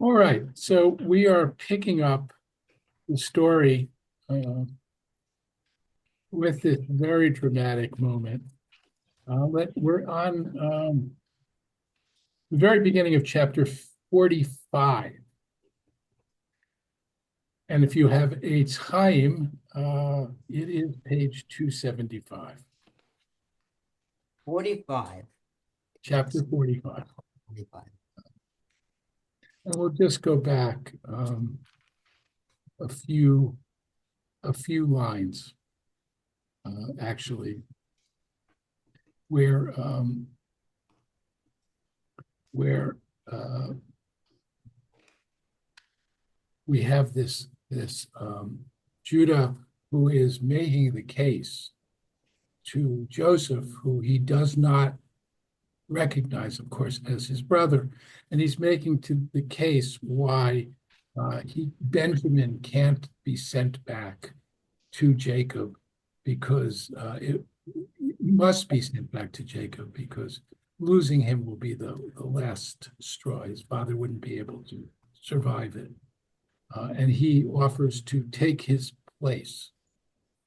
All right, so we are picking up the story with this very dramatic moment. We're on the very beginning of chapter 45. And if you have a time, it is page 275, 45. chapter 45. 45. And we'll just go back a few lines, actually, where where we have this Judah who is making the case to Joseph, who he does not recognize, of course, as his brother, and he's making to the case why Benjamin can't be sent back to Jacob because it must be sent back to Jacob because losing him will be the last straw. His father wouldn't be able to survive it. And he offers to take his place.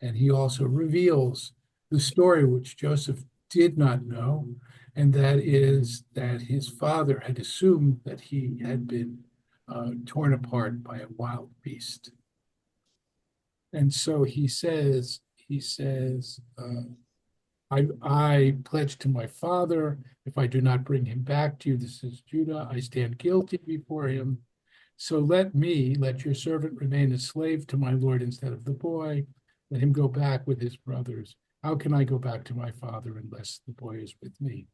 And he also reveals the story which Joseph did not know, and that is that his father had assumed that he had been torn apart by a wild beast. And so he says, I pledge to my father, if I do not bring him back to you, this is Judah, I stand guilty before him. So let your servant remain a slave to my Lord instead of the boy. Let him go back with his brothers. How can I go back to my father unless the boy is with me?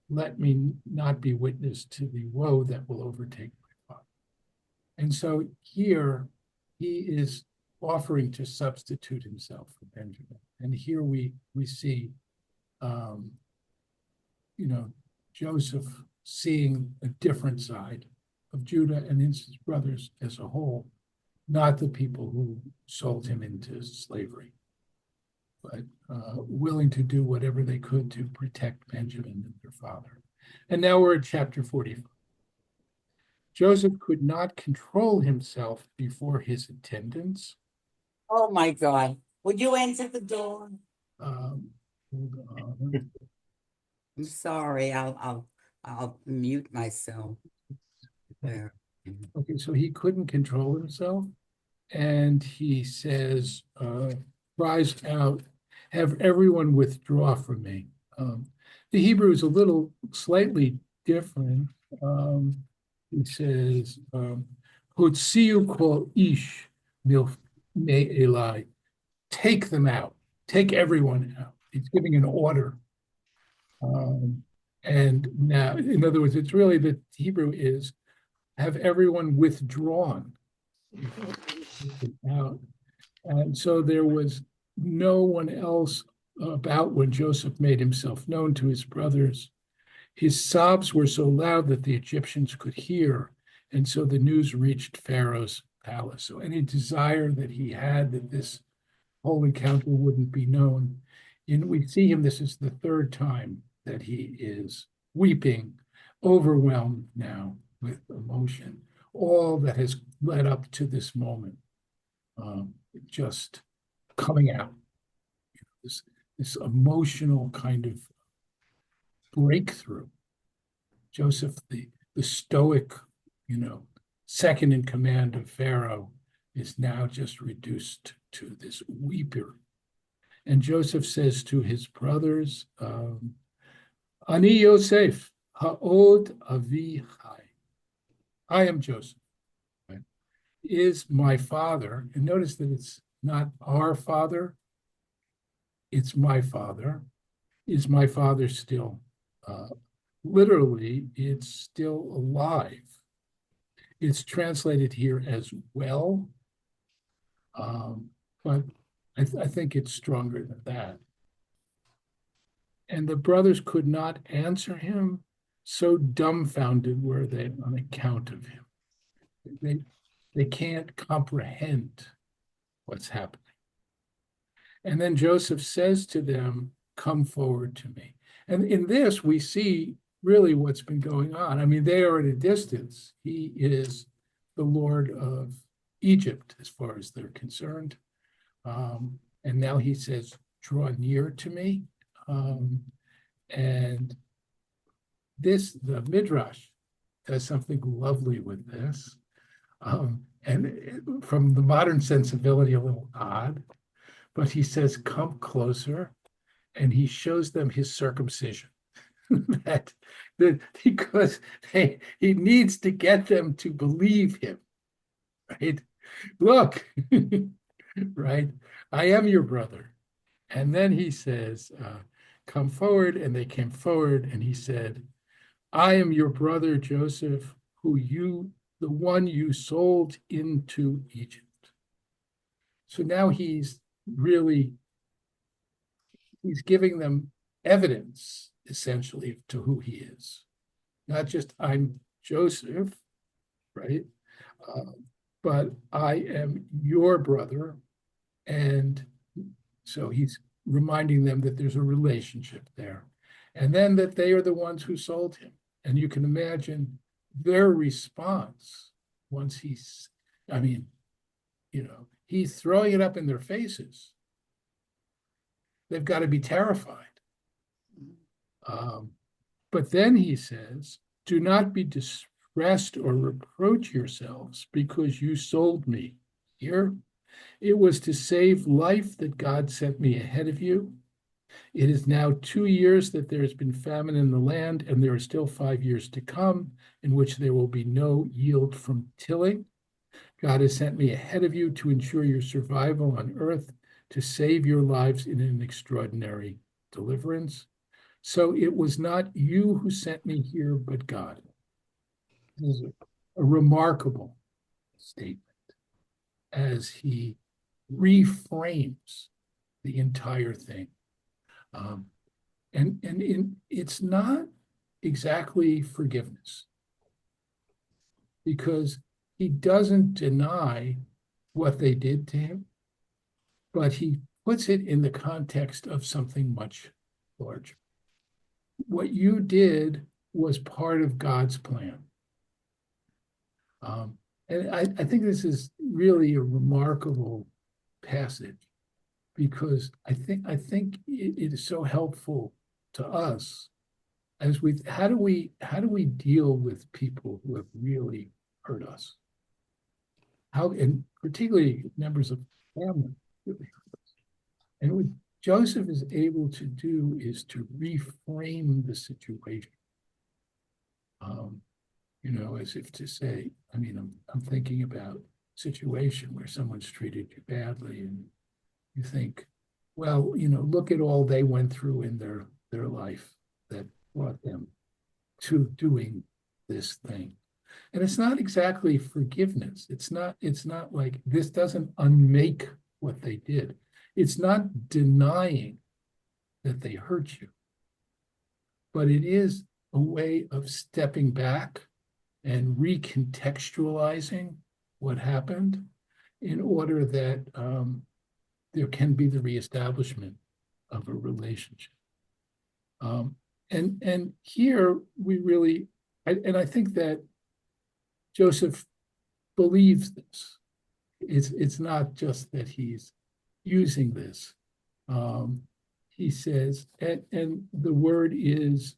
Let me not be witness to the woe that will overtake my father. And so here he is offering to substitute himself for Benjamin. And here we see, Joseph seeing a different side of Judah and his brothers as a whole, not the people who sold him into slavery, but willing to do whatever they could to protect Benjamin and their father. And now we're at chapter 45. Joseph could not control himself before his attendants. Oh my God. Would you answer the door? Hold on. I'm sorry. I'll mute myself. There. Okay, so he couldn't control himself, and he says, cries out, "Have everyone withdraw from me." The Hebrew is a little slightly different. He says, "Hotziu kol ish milfnei Eli." Take them out. Take everyone out. He's giving an order. And now, in other words, it's really the Hebrew is have everyone withdrawn out. And so there was no one else about when Joseph made himself known to his brothers. His sobs were so loud that the Egyptians could hear. And so the news reached Pharaoh's palace. So any desire that he had that this whole encounter wouldn't be known. And we see him, this is the third time that he is weeping, overwhelmed now with emotion, all that has led up to this moment, just coming out. This emotional kind of breakthrough. Joseph, the stoic, second in command of Pharaoh, is now just reduced to this weeper. And Joseph says to his brothers, Ani Yosef, ha'od avi chai. I am Joseph, right? Is my father, and notice that it's not our father, it's my father. Is my father still? Literally, it's still alive. It's translated here as well, but I think it's stronger than that. And the brothers could not answer him, so dumbfounded were they on account of him. They can't comprehend what's happening. And then Joseph says to them, come forward to me. And in this, we see really what's been going on. I mean, they are at a distance. He is the Lord of Egypt, as far as they're concerned. And now he says, draw near to me. And the Midrash does something lovely with this. From the modern sensibility, a little odd, but he says, come closer, and he shows them his circumcision. that because he needs to get them to believe him, right? Look, right? I am your brother. And then he says, come forward, and they came forward, and he said, I am your brother Joseph, the one you sold into Egypt. So now he's giving them evidence, essentially, to who he is. Not just I'm Joseph, right? But I am your brother. And so he's reminding them that there's a relationship there. And then that they are the ones who sold him. And you can imagine their response once he's throwing it up in their faces. They've got to be terrified. But then he says, do not be distressed or reproach yourselves because you sold me. Here, it was to save life that God sent me ahead of you. It is now 2 years that there has been famine in the land, and there are still 5 years to come in which there will be no yield from tilling. God has sent me ahead of you to ensure your survival on earth, to save your lives in an extraordinary deliverance. So it was not you who sent me here, but God. This is a remarkable statement as he reframes the entire thing. It's not exactly forgiveness, because he doesn't deny what they did to him, but he puts it in the context of something much larger. What you did was part of God's plan. And I think this is really a remarkable passage, because I think it is so helpful to us as how do we deal with people who have really hurt us? And particularly members of family really hurt us. And what Joseph is able to do is to reframe the situation. As if to say, I'm thinking about a situation where someone's treated you badly, and you think, well, look at all they went through in their life that brought them to doing this thing. And it's not exactly forgiveness. It's not like this doesn't unmake what they did. It's not denying that they hurt you, but it is a way of stepping back and recontextualizing what happened in order that there can be the reestablishment of a relationship. And here we really, I think that Joseph believes this. It's not just that he's using this. He says, and the word is,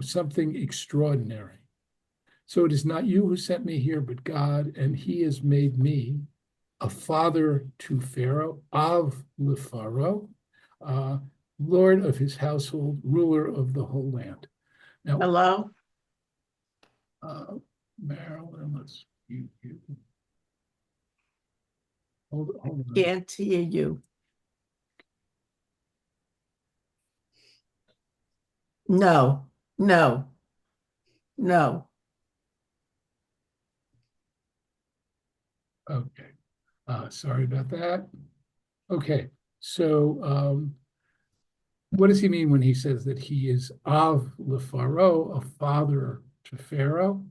something extraordinary. So it is not you who sent me here, but God, and he has made me a father to Pharaoh, of the Pharaoh, Lord of his household, ruler of the whole land. Now, Hello? Marilyn, hold on. Can't hear you. No. Okay. Sorry about that. Okay. So what does he mean when he says that he is of the Pharaoh, a father to Pharaoh?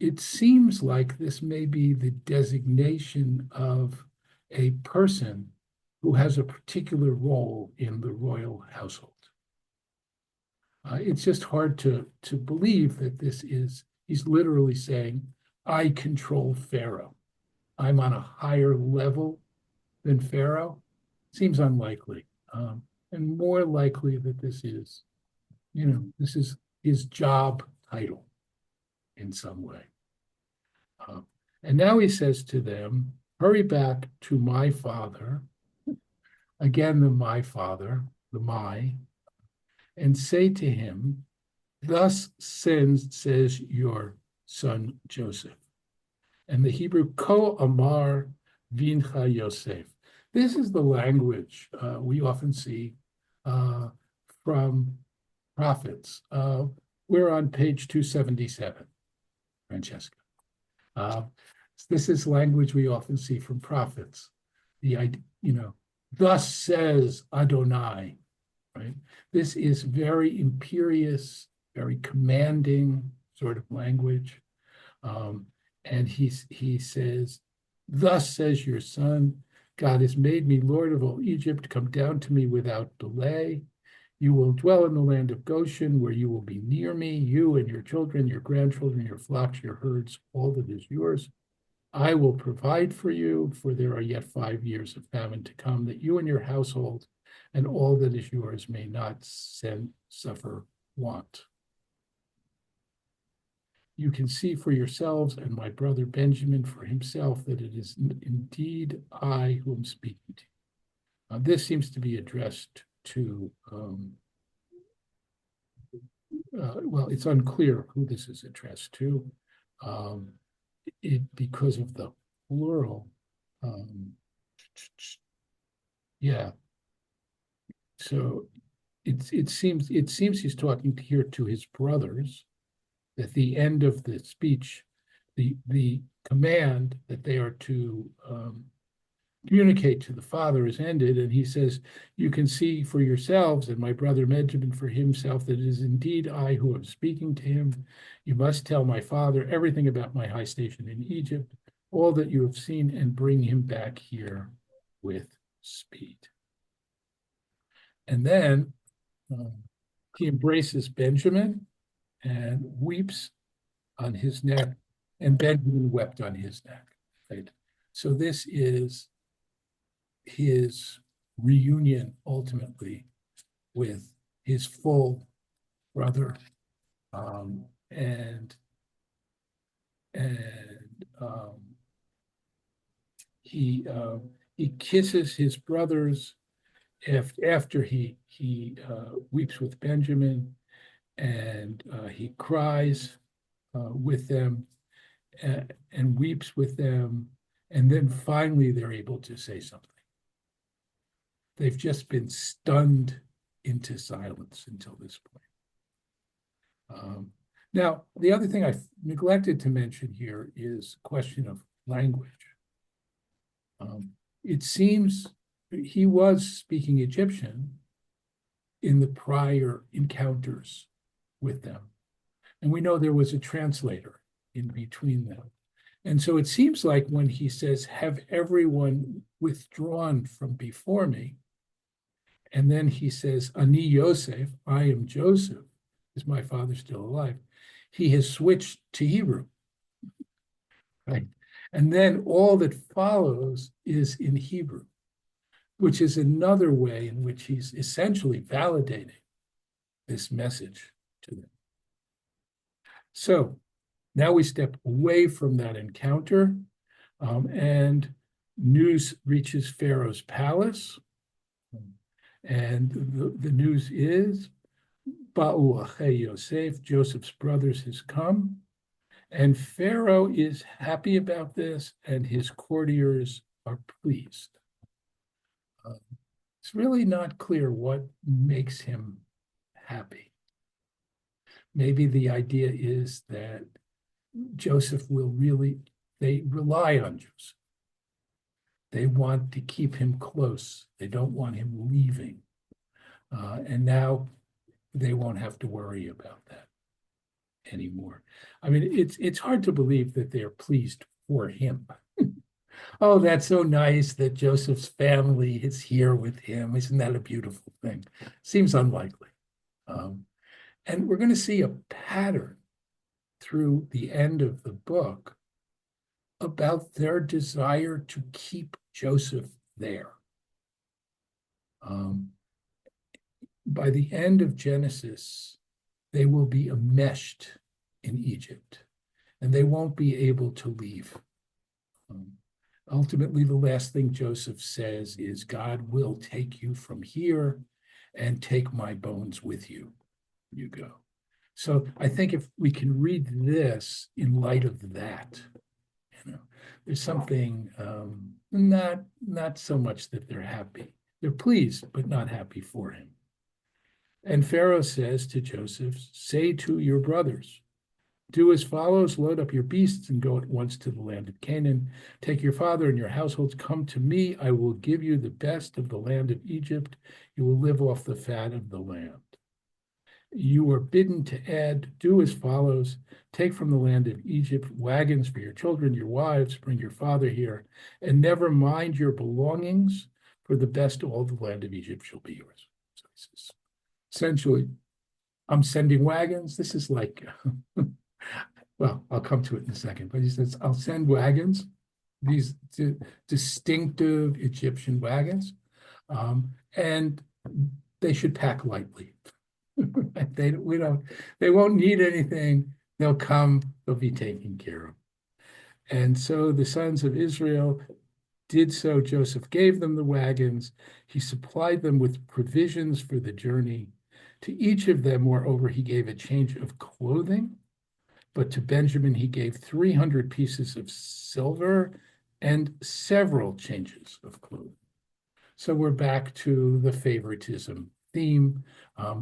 It seems like this may be the designation of a person who has a particular role in the royal household. It's just hard to believe that this is He's literally saying, I control Pharaoh. I'm on a higher level than Pharaoh. Seems unlikely. And more likely that this is his job title in some way. And now he says to them, hurry back to my father, again, the my father, the my, and say to him, thus says your son Joseph. And the Hebrew ko amar vincha Yosef. This is the language we often see from prophets. We're on page 277, Francesca. This is language we often see from prophets. Thus says Adonai, right? This is very imperious, very commanding sort of language. And he says, thus says your son, God has made me Lord of all Egypt. Come down to me without delay. You will dwell in the land of Goshen, where you will be near me, you and your children, your grandchildren, your flocks, your herds, all that is yours. I will provide for you, for there are yet 5 years of famine to come, that you and your household and all that is yours may not suffer want. You can see for yourselves and my brother Benjamin for himself that it is indeed I who am speaking to you. This seems to be addressed to, well, it's unclear who this is addressed to, because of the plural. Yeah. So it seems he's talking here to his brothers. At the end of the speech, the command that they are to communicate to the father is ended, and he says, you can see for yourselves and my brother Benjamin for himself that it is indeed I who am speaking to him. You must tell my father everything about my high station in Egypt, all that you have seen, and bring him back here with speed. And then he embraces Benjamin and weeps on his neck, and Benjamin wept on his neck. Right? So this is his reunion ultimately with his full brother, and he kisses his brothers after he weeps with Benjamin, and he cries with them and weeps with them, and then finally they're able to say something. They've just been stunned into silence until this point. Now, the other thing I neglected to mention here is a question of language. It seems he was speaking Egyptian in the prior encounters with them. And we know there was a translator in between them. And so it seems like when he says, have everyone withdrawn from before me, and then he says, Ani Yosef, I am Joseph, is my father still alive? He has switched to Hebrew, right? And then all that follows is in Hebrew, which is another way in which he's essentially validating this message to them. So now we step away from that encounter, and news reaches Pharaoh's palace. And the news is, Ba'u Achei Yosef, Joseph's brothers, has come. And Pharaoh is happy about this, and his courtiers are pleased. It's really not clear what makes him happy. Maybe the idea is that Joseph they rely on Joseph. They want to keep him close. They don't want him leaving. And now they won't have to worry about that anymore. I mean, it's hard to believe that they're pleased for him. Oh, that's so nice that Joseph's family is here with him. Isn't that a beautiful thing? Seems unlikely. And we're going to see a pattern through the end of the book about their desire to keep Joseph there. By the end of Genesis, they will be enmeshed in Egypt, and they won't be able to leave. Ultimately, the last thing Joseph says is, God will take you from here and take my bones with you. You go. So I think if we can read this in light of that, there's something not so much that they're happy. They're pleased, but not happy for him. And Pharaoh says to Joseph, say to your brothers, do as follows, load up your beasts and go at once to the land of Canaan. Take your father and your households, come to me. I will give you the best of the land of Egypt. You will live off the fat of the land. You are bidden to add, do as follows, take from the land of Egypt wagons for your children, your wives, bring your father here, and never mind your belongings, for the best of all the land of Egypt shall be yours. So he says, essentially, I'm sending wagons. This is like, well, I'll come to it in a second, but he says, I'll send wagons, these distinctive Egyptian wagons, and they should pack lightly. They won't need anything. They'll come, they'll be taken care of. And so the sons of Israel did so. Joseph gave them the wagons. He supplied them with provisions for the journey. To each of them, moreover, he gave a change of clothing. But to Benjamin, he gave 300 pieces of silver and several changes of clothing. So we're back to the favoritism theme,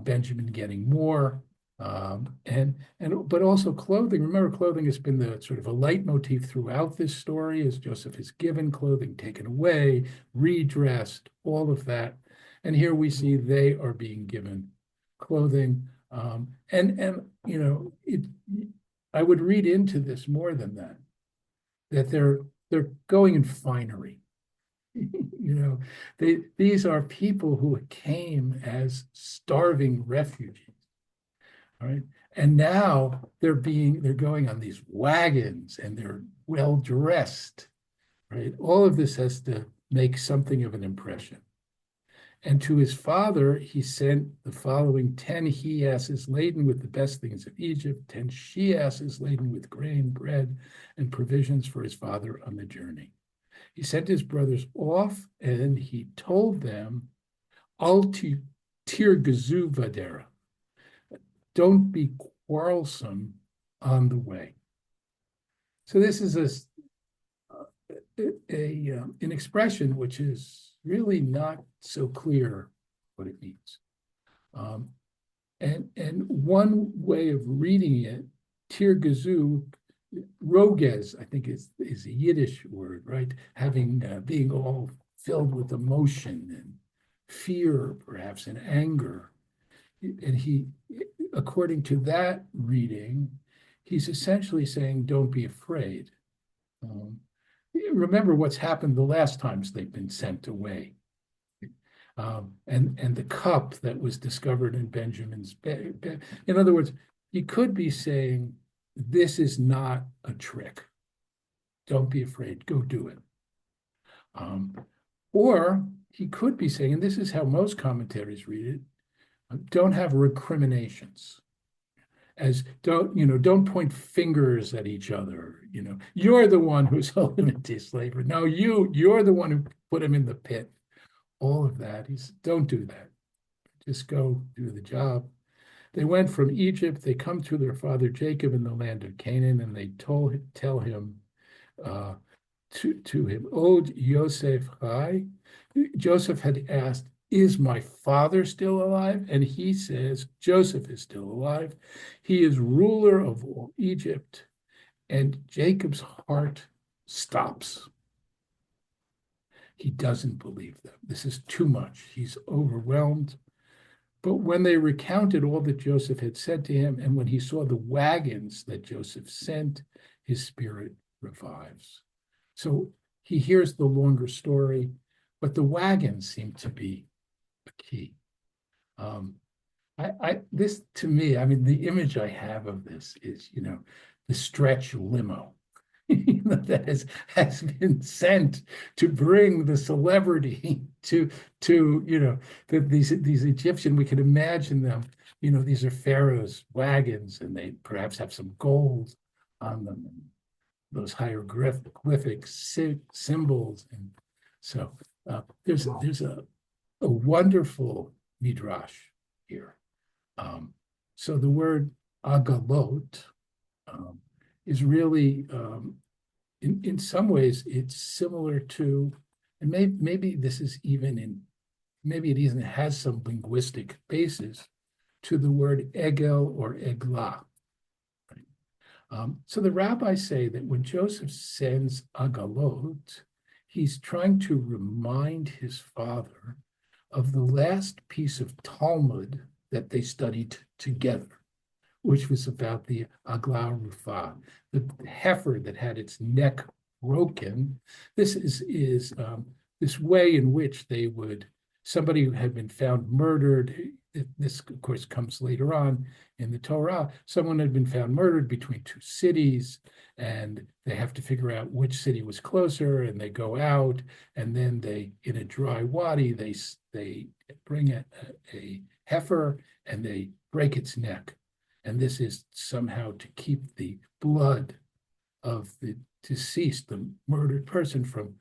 Benjamin getting more, but also clothing. Remember, clothing has been the sort of a leitmotif throughout this story, as Joseph is given clothing, taken away, redressed, all of that. And here we see they are being given clothing. I would read into this more than that they're going in finery. These are people who came as starving refugees, all right? And now they're going on these wagons and they're well dressed, right? All of this has to make something of an impression. And to his father, he sent the following 10 he-asses laden with the best things of Egypt, 10 she-asses laden with grain, bread, and provisions for his father on the journey. He sent his brothers off, and he told them, Al tirgazu vadera. Don't be quarrelsome on the way. So this is an expression which is really not so clear what it means. And one way of reading it, tirgazu, Roges, I think is a Yiddish word, right? Being all filled with emotion and fear, perhaps, and anger. And he, according to that reading, he's essentially saying, don't be afraid. Remember what's happened the last times they've been sent away. And the cup that was discovered in Benjamin's bed. In other words, he could be saying, this is not a trick. Don't be afraid. Go do it. Or he could be saying, and this is how most commentaries read it, don't have recriminations. As don't point fingers at each other. You're the one who's sold him into slavery. No, you're the one who put him in the pit. All of that. Don't do that. Just go do the job. They went from Egypt, they come to their father Jacob in the land of Canaan, and they tell him to him, Od Yosef Chai. Joseph had asked, is my father still alive? And he says, Joseph is still alive. He is ruler of all Egypt. And Jacob's heart stops. He doesn't believe them. This is too much. He's overwhelmed. But when they recounted all that Joseph had said to him, and when he saw the wagons that Joseph sent, his spirit revives. So he hears the longer story, but the wagons seem to be a key. This to me, I mean, the image I have of this is, the stretch limo that has been sent to bring the celebrity to these Egyptian, we can imagine them, these are Pharaoh's wagons, and they perhaps have some gold on them, and those hieroglyphic symbols. And so there's a wonderful midrash here. So the word agalot is really, in some ways, it's similar to, and maybe this is maybe it even has some linguistic basis to the word egel or eglah. So the rabbis say that when Joseph sends agalot, he's trying to remind his father of the last piece of Talmud that they studied together, which was about the agla rufa, the heifer that had its neck broken. This is this way in which somebody who had been found murdered. This, of course, comes later on in the Torah. Someone had been found murdered between two cities, and they have to figure out which city was closer, and they go out, and then in a dry wadi, they bring a heifer, and they break its neck. And this is somehow to keep the blood of the deceased, the murdered person, from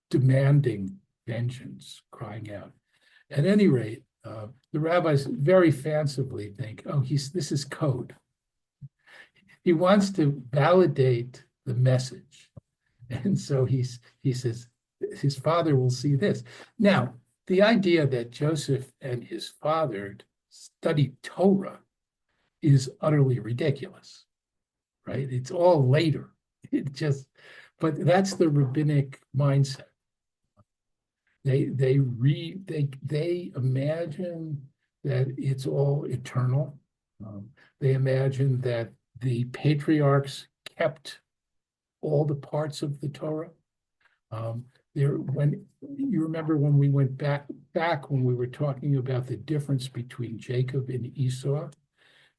demanding vengeance, crying out. At any rate, the rabbis very fancifully think, this is code. He wants to validate the message. And so he says, his father will see this. Now, the idea that Joseph and his father studied Torah is utterly ridiculous, right? It's all later. But that's the rabbinic mindset. They imagine that it's all eternal. They imagine that the patriarchs kept all the parts of the Torah. When you remember when we went back when we were talking about the difference between Jacob and Esau,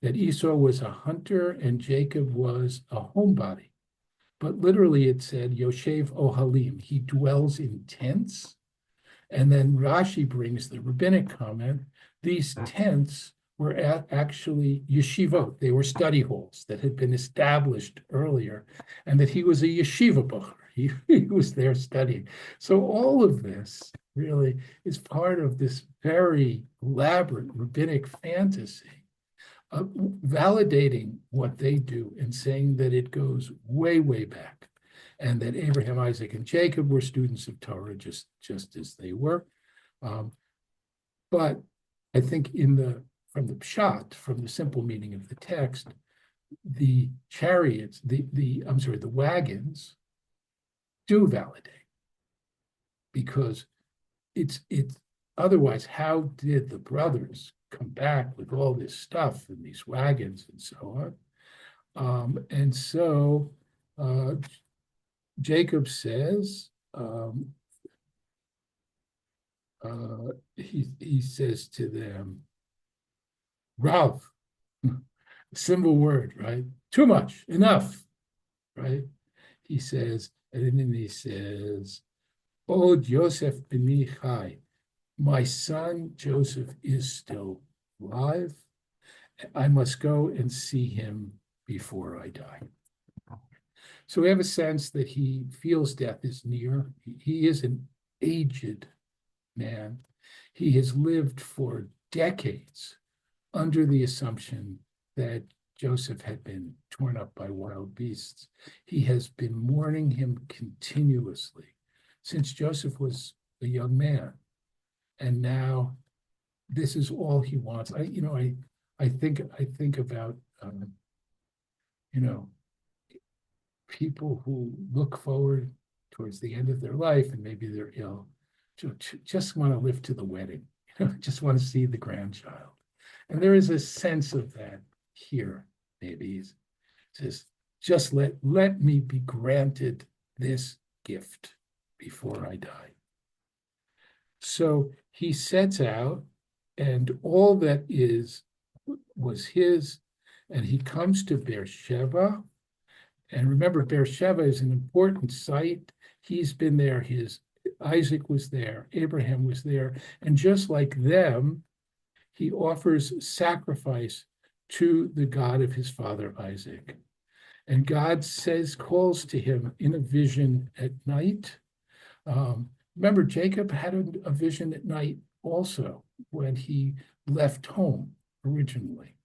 that Esau was a hunter and Jacob was a homebody. But literally it said, Yoshev Ohalim, he dwells in tents. And then Rashi brings the rabbinic comment, these tents were actually yeshivot. They were study halls that had been established earlier, and that he was a yeshiva bocher. He was there studying. So all of this really is part of this very elaborate rabbinic fantasy, validating what they do and saying that it goes way, way back, and that Abraham, Isaac, and Jacob were students of Torah just as they were. But I think from the pshat, from the simple meaning of the text, the chariots, the wagons do validate, because it's otherwise, how did the brothers come back with all this stuff and these wagons and so on? And so Jacob says, he says to them, Rav, simple word, right? Too much, enough, right? He says, and then he says, Oh, Joseph b'ni chai, my son Joseph is still alive. I must go and see him before I die. So we have a sense that he feels death is near. He is an aged man. He has lived for decades under the assumption that Joseph had been torn up by wild beasts. He has been mourning him continuously since Joseph was a young man. And now this is all he wants. I think about people who look forward towards the end of their life, and maybe they're ill, just want to live to the wedding, just want to see the grandchild. And there is a sense of that here, maybe. It says, just let me be granted this gift before I die. So he sets out, and all that was his, and he comes to Beersheba, And remember, Beersheba is an important site. He's been there. Isaac was there. Abraham was there. And just like them, he offers sacrifice to the God of his father Isaac. And God calls to him in a vision at night. Remember, Jacob had a vision at night also when he left home originally.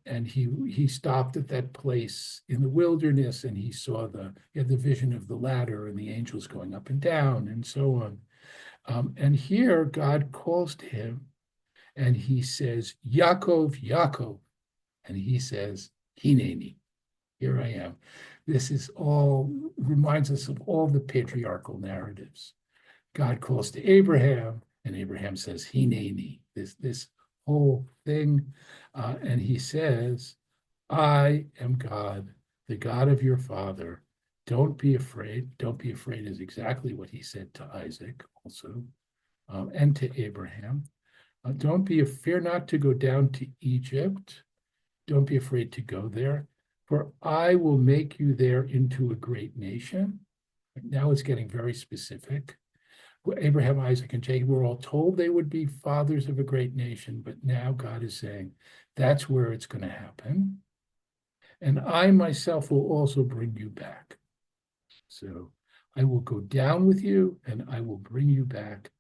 And he stopped at that place in the wilderness, and he had the vision of the ladder and the angels going up and down and so on. And here God calls to him and he says, Yaakov, Yaakov. And he says, Hineni, here I am. This reminds us of all the patriarchal narratives. God calls to Abraham, and Abraham says, Hineni, this whole thing. And he says, I am God, the God of your father. Don't be afraid. Don't be afraid is exactly what he said to Isaac also, and to Abraham. Fear not to go down to Egypt. Don't be afraid to go there, for I will make you there into a great nation. Now it's getting very specific. Abraham, Isaac, and Jacob were all told they would be fathers of a great nation, but now God is saying that's where it's going to happen. And I myself will also bring you back. So I will go down with you and I will bring you back,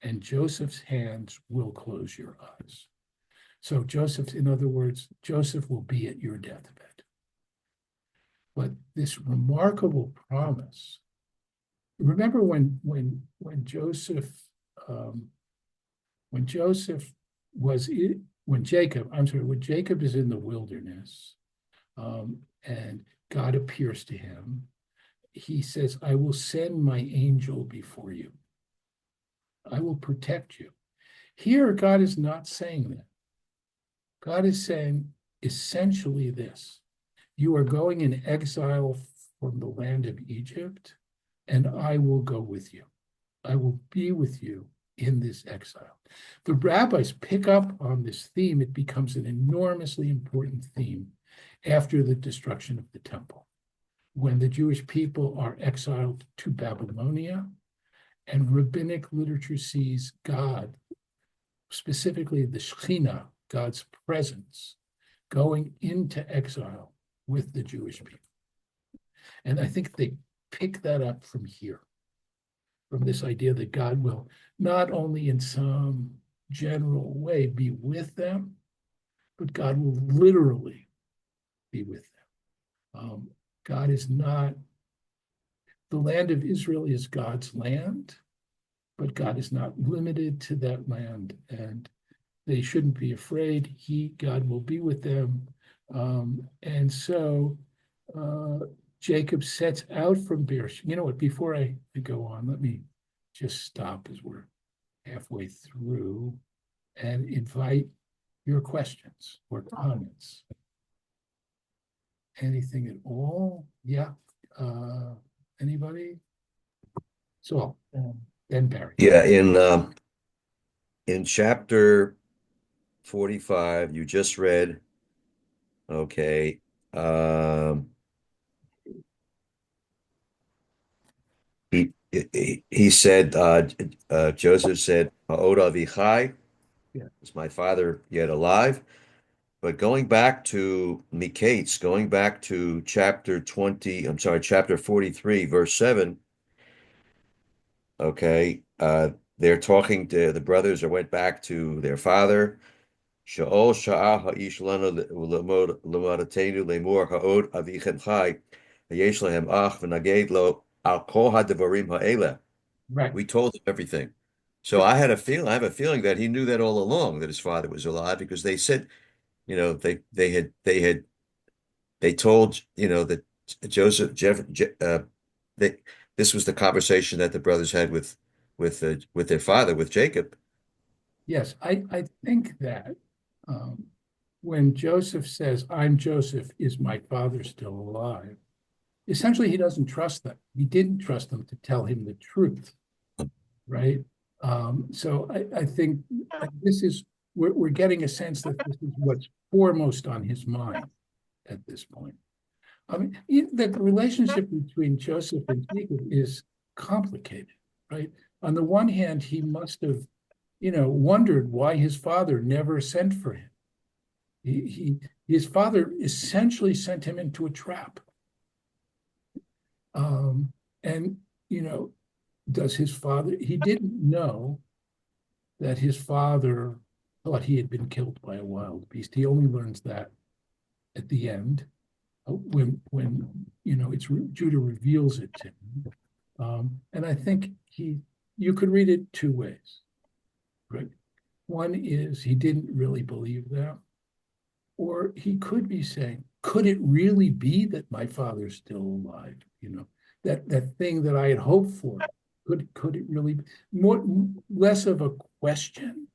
and Joseph's hands will close your eyes. So in other words, Joseph will be at your deathbed. But this remarkable promise, remember when Jacob is in the wilderness, and God appears to him, he says, I will send my angel before you. I will protect you. Here, God is not saying that. God is saying essentially this: you are going in exile from the land of Egypt, and I will go with you. I will be with you in this exile. The rabbis pick up on this theme. It becomes an enormously important theme after the destruction of the temple, when the Jewish people are exiled to Babylonia, and rabbinic literature sees God, specifically the Shekhinah, God's presence, going into exile with the Jewish people. And I think they pick that up from here, from this idea that God will not only in some general way be with them, but God will literally be with them. God is not, the land of Israel is God's land, but God is not limited to that land, and they shouldn't be afraid. God will be with them. And so Jacob sets out from Beersheba. You know what, before I go on, let me just stop as we're halfway through and invite your questions or comments. Anything at all? Yeah. Anybody? So then Barry. Yeah, in chapter 45, you just read, okay, he said, Joseph said, Ha'od Avichai, Yeah. is my father yet alive? But going back to Miketz, going back to chapter 43, verse 7, okay, they're talking to the brothers that went back to their father. Sha'ol sha'ah ha'ish lanu l'maratenu lemur ha'od avichem chai hayesh lehem ach v'naged lo al kol ha'devarim ha'eleh. Right. We told him everything. So I have a feeling that he knew that all along, that his father was alive, because they said, they told, that they, this was the conversation that the brothers had with their father, with Jacob. Yes, I think that when Joseph says, I'm Joseph, is my father still alive? Essentially, he doesn't trust them. He didn't trust them to tell him the truth, right? So I think we're getting a sense that this is what's foremost on his mind at this point. I mean, the relationship between Joseph and Jacob is complicated, right? On the one hand, he must have, wondered why his father never sent for him. His father essentially sent him into a trap. And, does his father, he didn't know that his father thought he had been killed by a wild beast. He only learns that at the end, when Judah reveals it to him. And I think you could read it two ways, right? One is he didn't really believe them, or he could be saying, could it really be that my father's still alive? That thing that I had hoped for, could it really be? Less of a question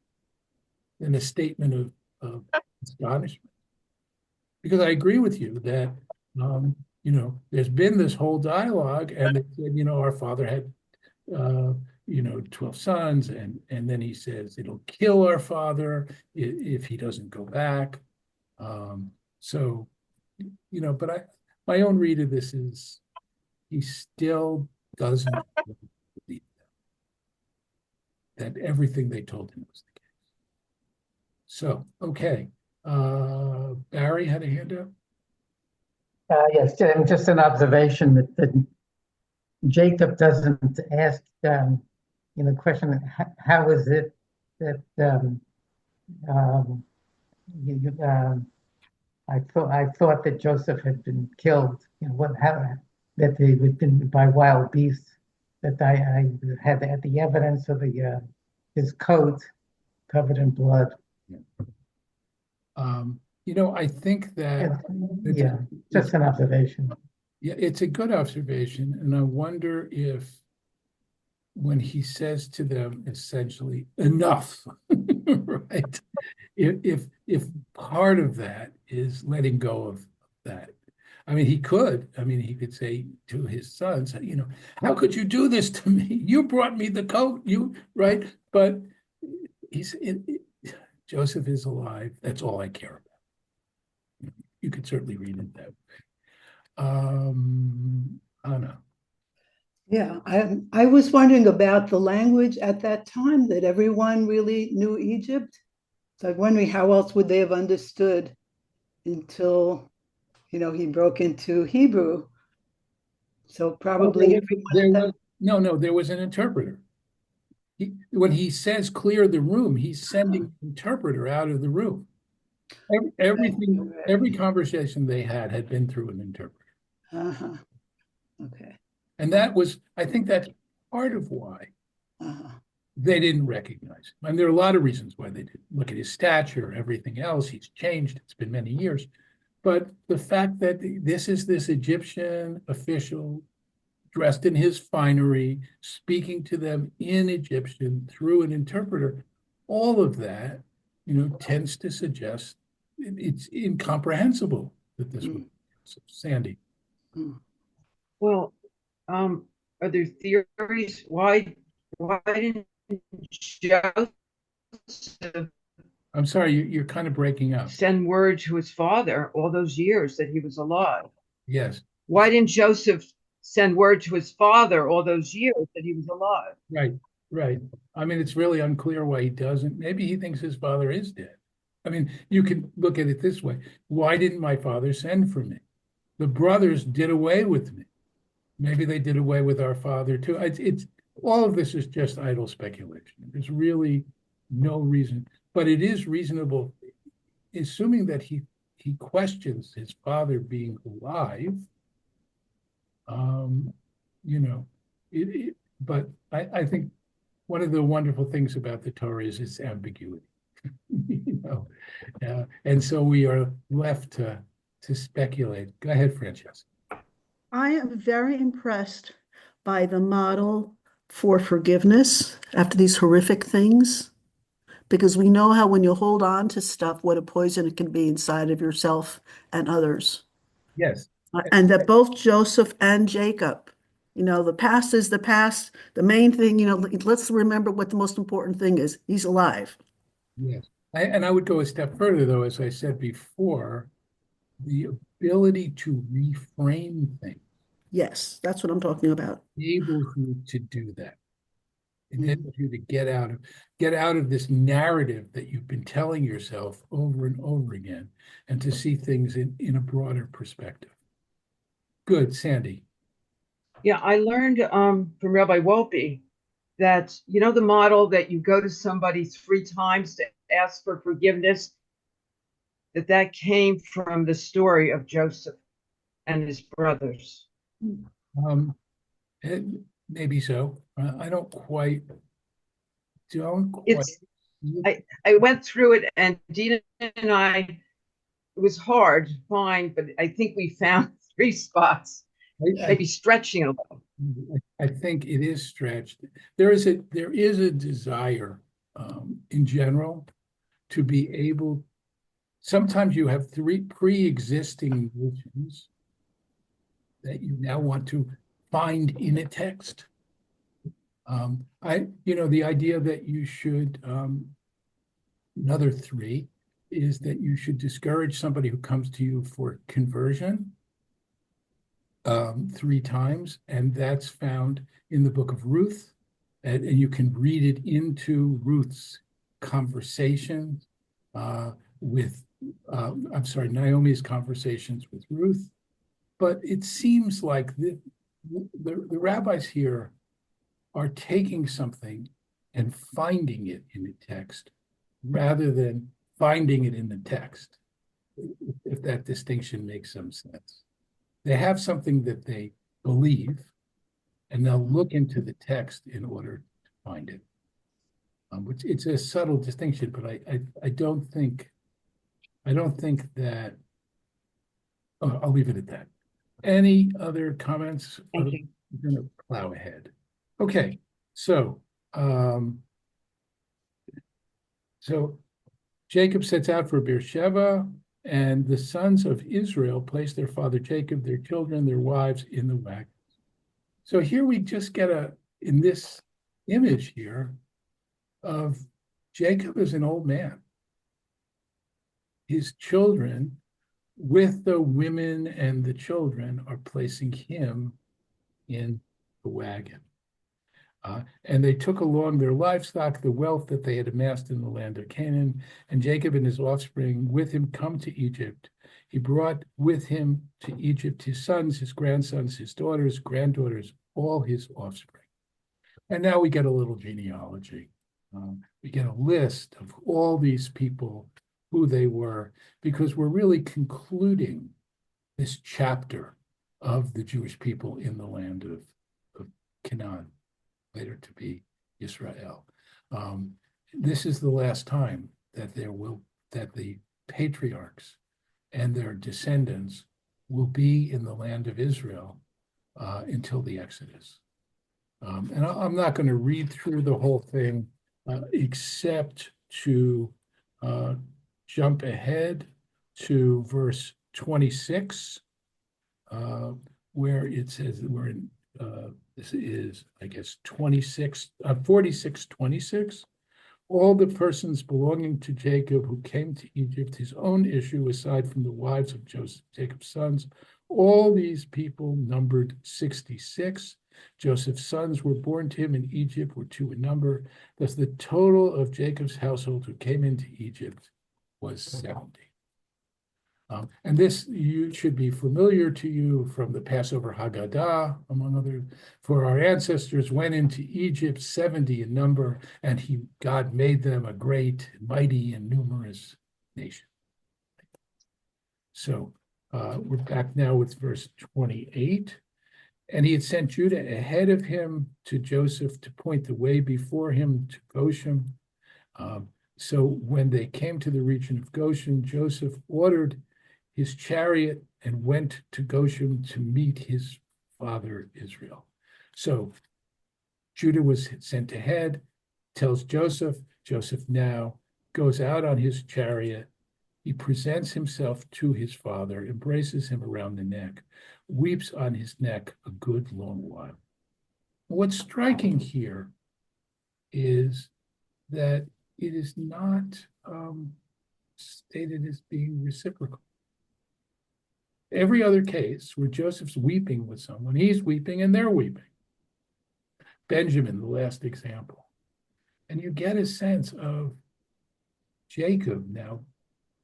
than a statement of astonishment. Because I agree with you that there's been this whole dialogue, and they said, our father had 12 sons, and then he says it'll kill our father if he doesn't go back. But my own read of this is he still doesn't believe that everything they told him was the case. So, okay. Barry had a hand up. Yes, just an observation that Jacob doesn't ask, the question, how is it that I thought that Joseph had been killed, that he had been by wild beasts, that I had the evidence of his coat covered in blood. I think that Yeah, just an observation. Yeah, it's a good observation, and I wonder if when he says to them essentially enough, right? If part of that is letting go of that. I mean, he could say to his sons, how could you do this to me? You brought me the coat, right? But Joseph is alive. That's all I care about. You could certainly read it that way. Anna. Yeah, I was wondering about the language at that time, that everyone really knew Egypt. So I'm wondering how else would they have understood until, he broke into Hebrew. So probably there was an interpreter. When he says clear the room, he's sending an interpreter out of the room. Every conversation they had been through an interpreter. Uh-huh. Okay. And I think that's part of why they didn't recognize him. And there are a lot of reasons why they didn't. Look at his stature, everything else. He's changed. It's been many years. But the fact that this Egyptian official dressed in his finery, speaking to them in Egyptian through an interpreter, all of that, tends to suggest it's incomprehensible that this was Sandy. Well, are there theories why didn't Joseph I'm sorry, you're kind of breaking up. send word to his father all those years that he was alive? Yes. Why didn't Joseph send word to his father all those years that he was alive? Right. I mean, it's really unclear why he doesn't. Maybe he thinks his father is dead. I mean, you can look at it this way. Why didn't my father send for me? The brothers did away with me. Maybe they did away with our father too. It's all of this is just idle speculation. There's really no reason, but it is reasonable, assuming that he questions his father being alive. But I think one of the wonderful things about the Torah is its ambiguity. And so we are left to speculate. Go ahead, Francesca. I am very impressed by the model for forgiveness after these horrific things, because we know how when you hold on to stuff, what a poison it can be inside of yourself and others. Yes. And that both Joseph and Jacob, the past is the past. The main thing, let's remember what the most important thing is. He's alive. Yes. And I would go a step further, though, as I said before, the ability to reframe things, Yes, that's what I'm talking about. enables you to do that. It enables you to get out of this narrative that you've been telling yourself over and over again, and to see things in a broader perspective. Good, Sandy. Yeah, I learned from Rabbi Wolpe that, you know, the model that you go to somebody 3 times to ask for forgiveness, that came from the story of Joseph and his brothers. Maybe so. I don't quite. It's I went through it, and Dina and I, it was hard to find, but I think we found 3 spots, maybe stretching a little. I think it is stretched. There is a desire in general to be able. Sometimes you have 3 pre-existing notions that you now want to find in a text. The idea that you should, another 3 is that you should discourage somebody who comes to you for conversion 3 times, and that's found in the book of Ruth, and you can read it into Ruth's conversation with, Naomi's conversations with Ruth. But it seems like the rabbis here are taking something and finding it in the text rather than finding it in the text, if that distinction makes some sense. They have something that they believe, and they'll look into the text in order to find it. Which it's a subtle distinction, but I don't think that. Oh, I'll leave it at that. Any other comments? Thank you. I'm going to plow ahead. Okay, so Jacob sets out for Beersheba, and the sons of Israel place their father Jacob, their children, their wives in the wagons. So here we just get in this image here of Jacob as an old man. His children, with the women and the children, are placing him in the wagon. And they took along their livestock, the wealth that they had amassed in the land of Canaan, and Jacob and his offspring with him come to Egypt. He brought with him to Egypt his sons, his grandsons, his daughters, granddaughters, all his offspring. And now we get a little genealogy. We get a list of all these people, who they were, because we're really concluding this chapter of the Jewish people in the land of Canaan, later to be Israel. This is the last time that the patriarchs and their descendants will be in the land of Israel until the Exodus. And I'm not going to read through the whole thing, except to jump ahead to verse 26, where it says we're in. This is, I guess, 46:26. All the persons belonging to Jacob who came to Egypt, his own issue, aside from the wives of Joseph, Jacob's sons, all these people numbered 66. Joseph's sons were born to him in Egypt, were 2 in number. Thus the total of Jacob's household who came into Egypt was 70. And this should be familiar to you from the Passover Haggadah, among others. For our ancestors went into Egypt 70 in number, and God made them a great, mighty, and numerous nation. So we're back now with verse 28. And he had sent Judah ahead of him to Joseph to point the way before him to Goshen. So when they came to the region of Goshen, Joseph ordered his chariot and went to Goshen to meet his father Israel. So Judah was sent ahead, tells Joseph. Joseph now goes out on his chariot. He presents himself to his father, embraces him around the neck, weeps on his neck a good long while. What's striking here is that it is not stated as being reciprocal. Every other case where Joseph's weeping with someone, he's weeping and they're weeping. Benjamin, the last example. And you get a sense of Jacob now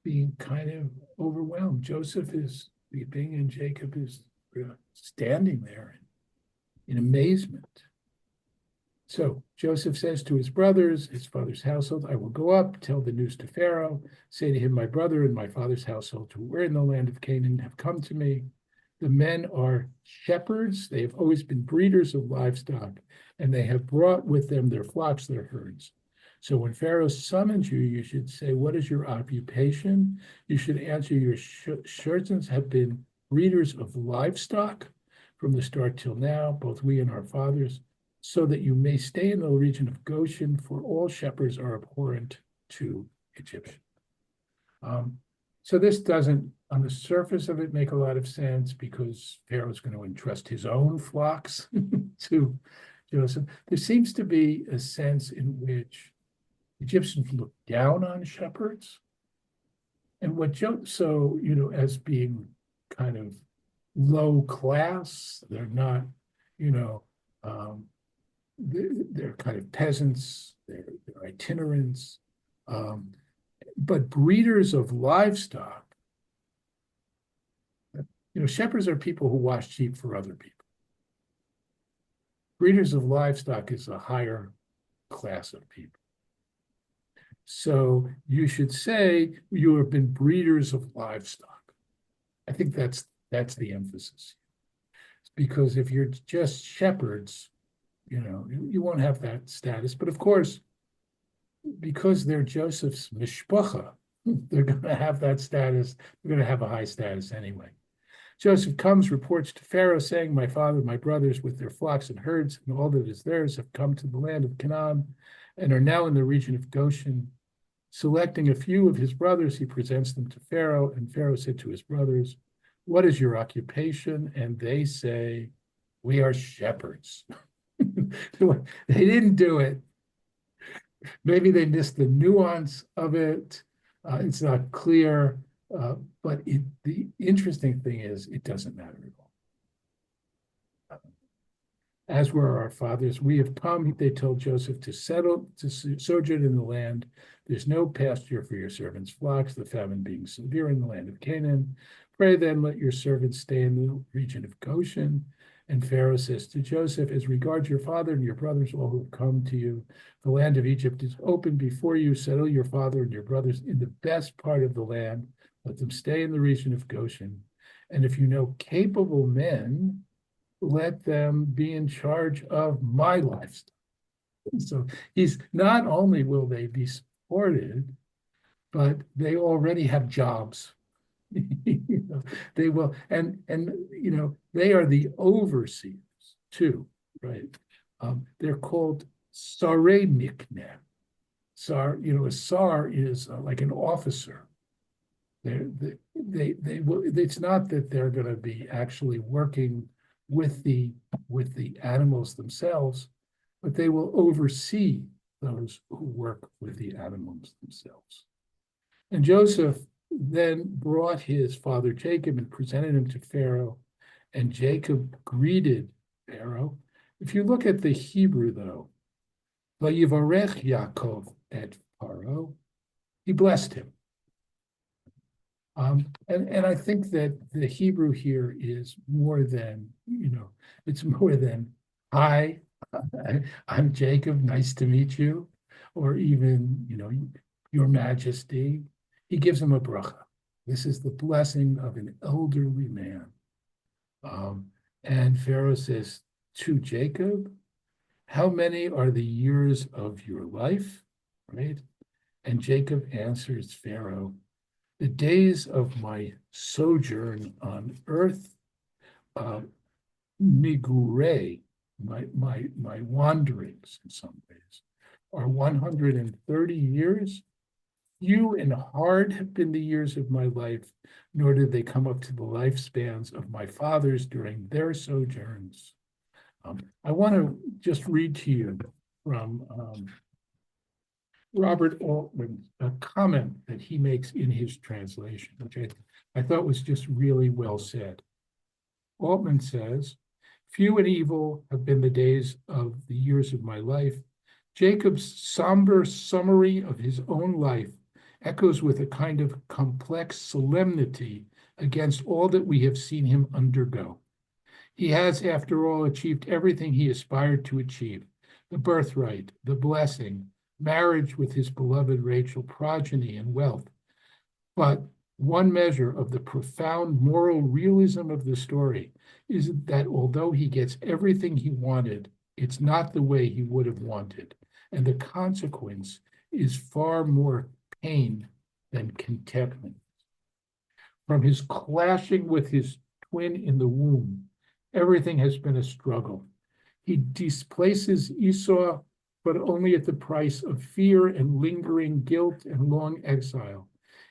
being kind of overwhelmed. Joseph is weeping and Jacob is standing there in amazement. So Joseph says to his brothers, his father's household, I will go up, tell the news to Pharaoh, say to him, my brother and my father's household who were in the land of Canaan have come to me. The men are shepherds. They have always been breeders of livestock, and they have brought with them their flocks, their herds. So when Pharaoh summons you, you should say, what is your occupation? You should answer, your servants have been breeders of livestock from the start till now, both we and our fathers, so that you may stay in the region of Goshen, for all shepherds are abhorrent to Egyptians. So this doesn't, on the surface of it, make a lot of sense because Pharaoh's going to entrust his own flocks to Joseph. There seems to be a sense in which Egyptians look down on shepherds, and as being kind of low class. They're not, they're kind of peasants. They're itinerants. But breeders of livestock, shepherds are people who wash sheep for other people. Breeders of livestock is a higher class of people. So you should say you have been breeders of livestock. I think that's the emphasis. Because if you're just shepherds, you won't have that status. But of course, because they're Joseph's mishpacha, they're going to have that status. They're going to have a high status anyway. Joseph comes, reports to Pharaoh, saying, my father, my brothers, with their flocks and herds, and all that is theirs, have come to the land of Canaan, and are now in the region of Goshen. Selecting a few of his brothers, he presents them to Pharaoh, and Pharaoh said to his brothers, what is your occupation? And they say, we are shepherds. They didn't do it. Maybe they missed the nuance of it. It's not clear, but the interesting thing is it doesn't matter at all. As were our fathers, we have come, they told Joseph, to sojourn in the land. There's no pasture for your servants' flocks, the famine being severe in the land of Canaan. Pray then, let your servants stay in the region of Goshen. And Pharaoh says to Joseph, as regards your father and your brothers, all who have come to you, the land of Egypt is open before you. Settle your father and your brothers in the best part of the land. Let them stay in the region of Goshen. And if you know capable men, let them be in charge of my livestock. So he's not only will they be supported, but they already have jobs. They will, and they are the overseers too, right? They're called sarei mikneh. A sar is like an officer. They will. It's not that they're going to be actually working with the animals themselves, but they will oversee those who work with the animals themselves. And Joseph then brought his father Jacob and presented him to Pharaoh, and Jacob greeted Pharaoh. If you look at the Hebrew, though, Vayivarech Yaakov et Paro, he blessed him. And I think that the Hebrew here is more than, it's more than, hi, I'm Jacob, nice to meet you, or even, your majesty. He gives him a bracha. This is the blessing of an elderly man. And Pharaoh says to Jacob, how many are the years of your life? Right? And Jacob answers Pharaoh, the days of my sojourn on earth, migure, my wanderings in some ways, are 130 years. Few and hard have been the years of my life, nor did they come up to the lifespans of my fathers during their sojourns. I want to just read to you from Robert Altman, a comment that he makes in his translation, which I thought was just really well said. Altman says, "Few and evil have been the days of the years of my life. Jacob's somber summary of his own life echoes with a kind of complex solemnity against all that we have seen him undergo. He has, after all, achieved everything he aspired to achieve: the birthright, the blessing, marriage with his beloved Rachel, progeny, and wealth. But one measure of the profound moral realism of the story is that although he gets everything he wanted, it's not the way he would have wanted. And the consequence is far more pain than contentment. From his clashing with his twin in the womb, everything has been a struggle. He displaces Esau, but only at the price of fear and lingering guilt and long exile.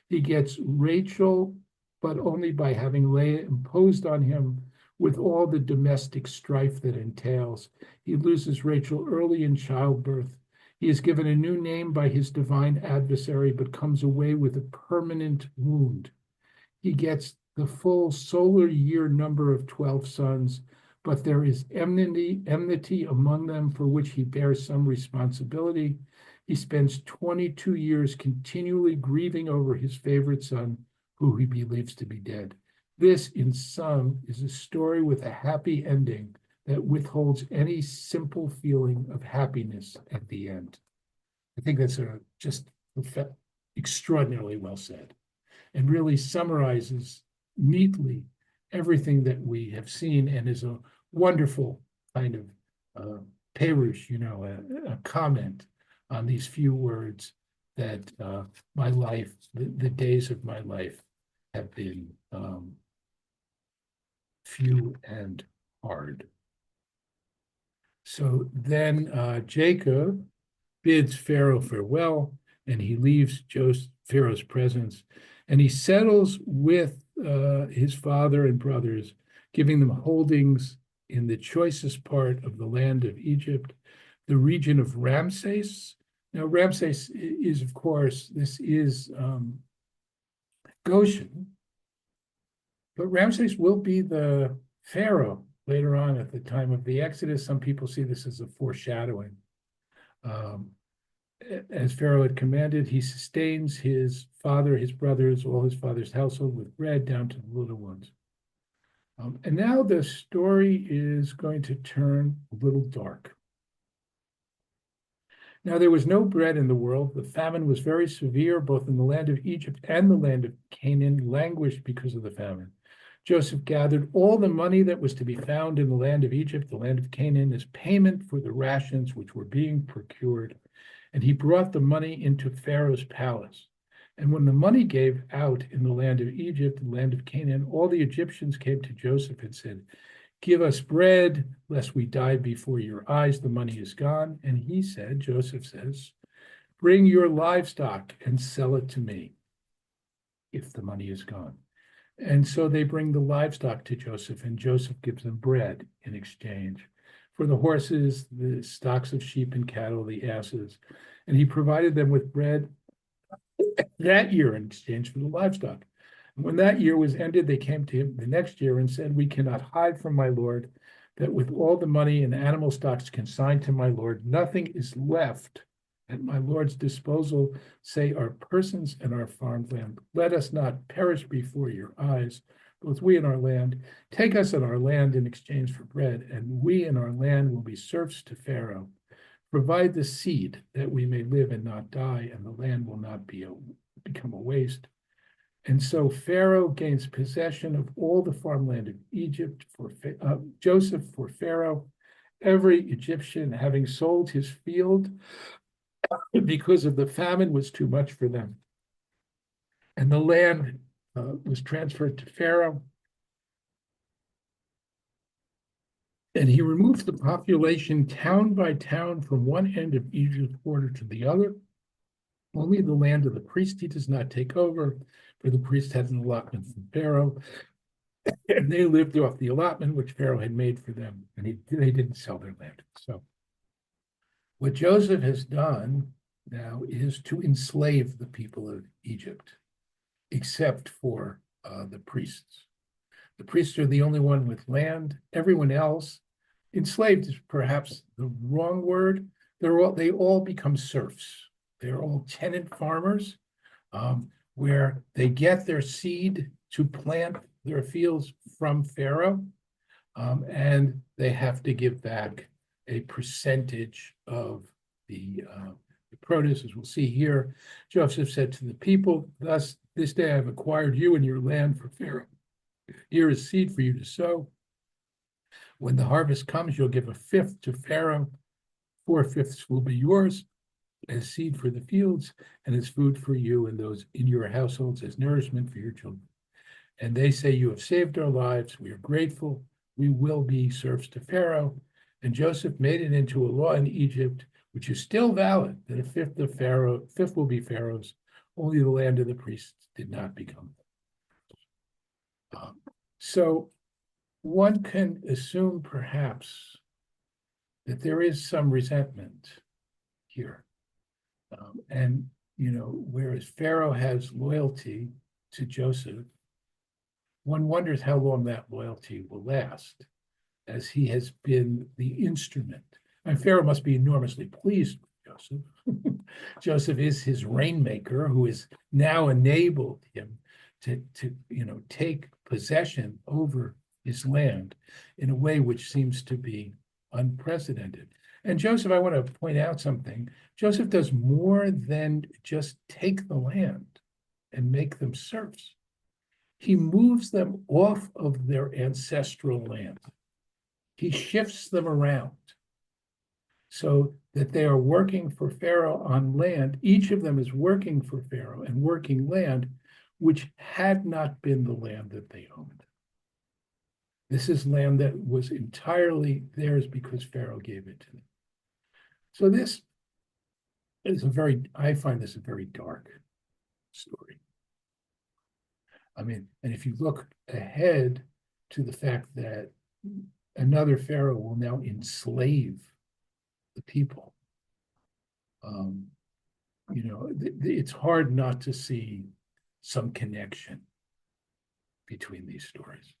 He gets Rachel, but only by having Leah imposed on him with all the domestic strife that entails. He loses Rachel early in childbirth. He is given a new name by his divine adversary, but comes away with a permanent wound. He gets the full solar year number of 12 sons, but there is enmity among them for which he bears some responsibility. He spends 22 years continually grieving over his favorite son, who he believes to be dead. This, in sum, is a story with a happy ending that withholds any simple feeling of happiness at the end. I think that's just extraordinarily well said, and really summarizes neatly everything that we have seen, and is a wonderful kind of perush, a comment on these few words that my life, the days of my life have been few and hard. So then Jacob bids Pharaoh farewell, and he leaves Pharaoh's presence, and he settles with his father and brothers, giving them holdings in the choicest part of the land of Egypt, the region of Ramses. Now, Ramses is, of course, this is Goshen, but Ramses will be the Pharaoh later on at the time of the Exodus. Some people see this as a foreshadowing. As Pharaoh had commanded, he sustains his father, his brothers, all his father's household with bread down to the little ones. And now the story is going to turn a little dark. Now there was no bread in the world. The famine was very severe, both in the land of Egypt and the land of Canaan languished because of the famine. Joseph gathered all the money that was to be found in the land of Egypt, the land of Canaan, as payment for the rations which were being procured. And he brought the money into Pharaoh's palace. And when the money gave out in the land of Egypt, the land of Canaan, all the Egyptians came to Joseph and said, "Give us bread, lest we die before your eyes. The money is gone." And he said, Joseph says, "Bring your livestock and sell it to me if the money is gone." And so they bring the livestock to Joseph, and Joseph gives them bread in exchange for the horses, the stocks of sheep and cattle, the asses. And he provided them with bread that year in exchange for the livestock. And when that year was ended, they came to him the next year and said, "We cannot hide from my lord that with all the money and animal stocks consigned to my lord, nothing is left at my lord's disposal, say our persons and our farmland. Let us not perish before your eyes, both we and our land. Take us and our land in exchange for bread, and we and our land will be serfs to Pharaoh. Provide the seed that we may live and not die, and the land will not become a waste." And so Pharaoh gains possession of all the farmland of Egypt for Joseph for Pharaoh, every Egyptian having sold his field because of the famine was too much for them. And the land was transferred to Pharaoh. And he removed the population town by town from one end of Egypt's border to the other. Only the land of the priest he does not take over, for the priest had an allotment from Pharaoh, and they lived off the allotment which Pharaoh had made for them, and they didn't sell their land. So what Joseph has done now is to enslave the people of Egypt, except for the priests. The priests are the only one with land. Everyone else, enslaved is perhaps the wrong word. They all become serfs. They're all tenant farmers, where they get their seed to plant their fields from Pharaoh, and they have to give back a percentage of the produce, as we'll see here. Joseph said to the people, "Thus, this day I have acquired you and your land for Pharaoh. Here is seed for you to sow. When the harvest comes, you'll give a fifth to Pharaoh. 4/5 will be yours as seed for the fields and as food for you and those in your households as nourishment for your children." And they say, "You have saved our lives. We are grateful. We will be serfs to Pharaoh." And Joseph made it into a law in Egypt, which is still valid, that a fifth will be Pharaoh's. Only the land of the priests did not become. So one can assume perhaps that there is some resentment here. And, whereas Pharaoh has loyalty to Joseph, one wonders how long that loyalty will last, as he has been the instrument. And Pharaoh must be enormously pleased with Joseph. Joseph is his rainmaker, who has now enabled him to take possession over his land in a way which seems to be unprecedented. And Joseph, I want to point out something. Joseph does more than just take the land and make them serfs. He moves them off of their ancestral land. He shifts them around so that they are working for Pharaoh on land. Each of them is working for Pharaoh and working land which had not been the land that they owned. This is land that was entirely theirs because Pharaoh gave it to them. So this is I find this a very dark story. I mean, and if you look ahead to the fact that another Pharaoh will now enslave the people, it's hard not to see some connection between these stories.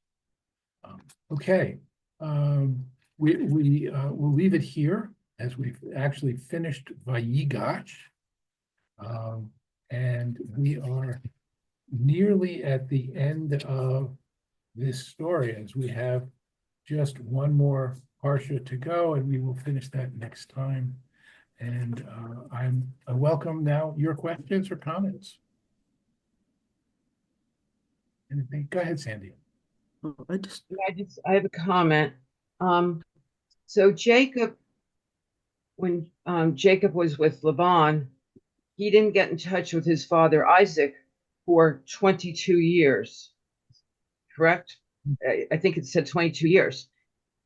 Okay, we'll leave it here as we've actually finished Vayigash, and we are nearly at the end of this story, as we have just one more parsha to go, and we will finish that next time. And I welcome now your questions or comments. Anything? Go ahead, Sandy. Oh, I have a comment. So Jacob, when Jacob was with Laban, he didn't get in touch with his father Isaac for 22 years. Correct? I think it said 22 years.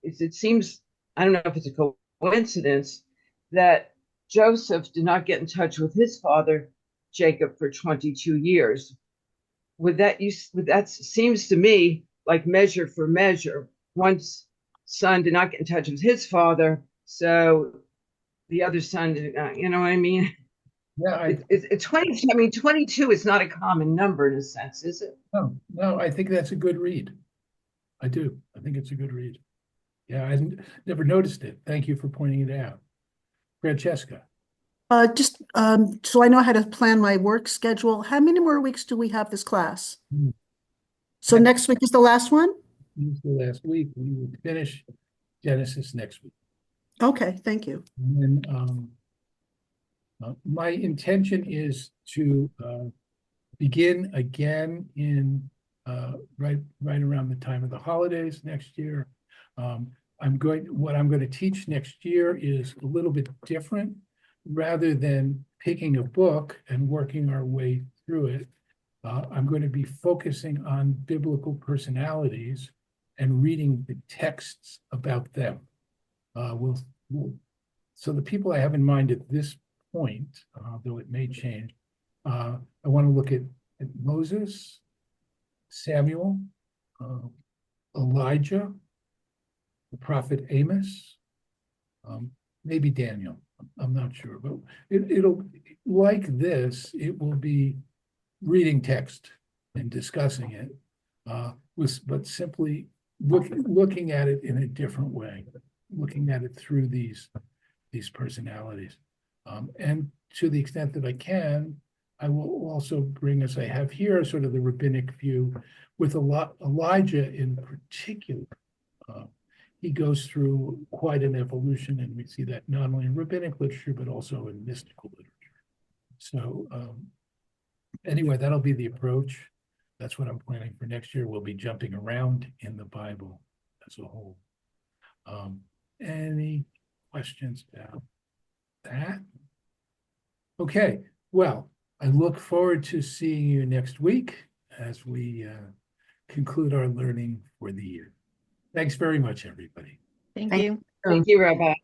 It seems, I don't know if it's a coincidence, that Joseph did not get in touch with his father Jacob for 22 years. That seems to me like measure for measure. One son did not get in touch with his father, so the other son did not, you know what I mean? Yeah, it's 22. I mean, 22 is not a common number in a sense, is it? No, I think that's a good read. I do. I think it's a good read. Yeah, I never noticed it. Thank you for pointing it out. Francesca. Just so I know how to plan my work schedule, how many more weeks do we have this class? So next week is the last one? This is the last week. We will finish Genesis next week. Okay, thank you. And then my intention is to begin again in right around the time of the holidays next year. What I'm going to teach next year is a little bit different. Rather than picking a book and working our way through it, I'm going to be focusing on biblical personalities and reading the texts about them. So the people I have in mind at this point, though it may change, I want to look at Moses, Samuel, Elijah, the prophet Amos, maybe Daniel. I'm not sure, but it'll, like this, it will be reading text and discussing it, but simply looking at it in a different way, looking at it through these personalities. And to the extent that I can, I will also bring, as I have here, sort of the rabbinic view with Elijah in particular. He goes through quite an evolution, and we see that not only in rabbinic literature, but also in mystical literature. So anyway, that'll be the approach. That's what I'm planning for next year. We'll be jumping around in the Bible as a whole. Any questions about that? Okay, well, I look forward to seeing you next week as we conclude our learning for the year. Thanks very much, everybody. Thank Thank you. Thank you, Rabbi.